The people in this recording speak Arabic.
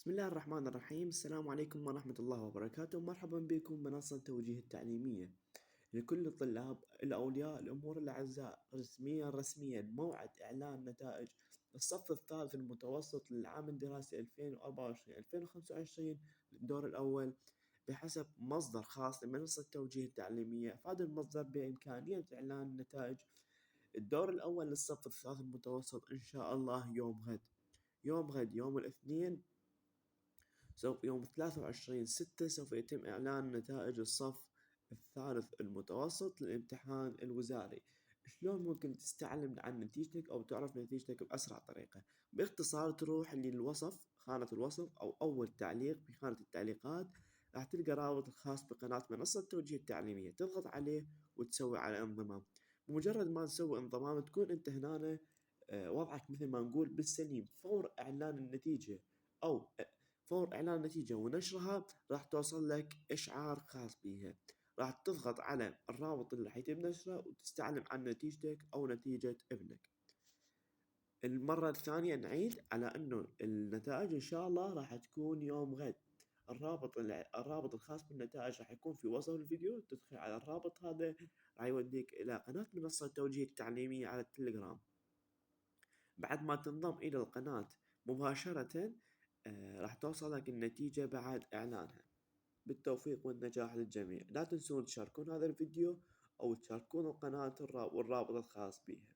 بسم الله الرحمن الرحيم. السلام عليكم ورحمة الله وبركاته. مرحبا بكم بمنصة توجيه التعليمية لكل الطلاب الأولياء الأمور الأعزاء. رسميا موعد إعلان نتائج الصف الثالث المتوسط للعام الدراسي 2024-2025 للدور الأول بحسب مصدر خاص لمنصة توجيه التعليمية. أفاد المصدر بإمكانية إعلان نتائج الدور الأول للصف الثالث المتوسط إن شاء الله يوم غد يوم الاثنين، يوم 23/6 سوف يتم إعلان نتائج الصف الثالث المتوسط للامتحان الوزاري. شلون ممكن تستعلم عن نتيجتك أو تعرف نتيجتك بأسرع طريقة؟ باختصار تروح للوصف، خانة الوصف أو أول تعليق في خانة التعليقات، راح تلقى رابط الخاص بقناة منصة توجيه التعليمية، تضغط عليه وتسوي على انضمام. بمجرد ما تسوي انضمام تكون انت هنا وضعك مثل ما نقول بالسليم. فور إعلان النتيجة ونشرها راح توصل لك إشعار خاص بيها، راح تضغط على الرابط اللي راح يتم نشره وتستعلم عن نتيجتك أو نتيجة ابنك. المرة الثانية نعيد على إنه النتائج إن شاء الله راح تكون يوم غد. الرابط الخاص بالنتائج راح يكون في وصف الفيديو، تدخل على الرابط هذا راح يوديك إلى قناة منصة التوجيه التعليمية على التليجرام. بعد ما تنضم إلى القناة مباشرة راح توصلك النتيجة بعد إعلانها. بالتوفيق والنجاح للجميع. لا تنسون تشاركون هذا الفيديو أو تشاركون القناة والرابط الخاص بها.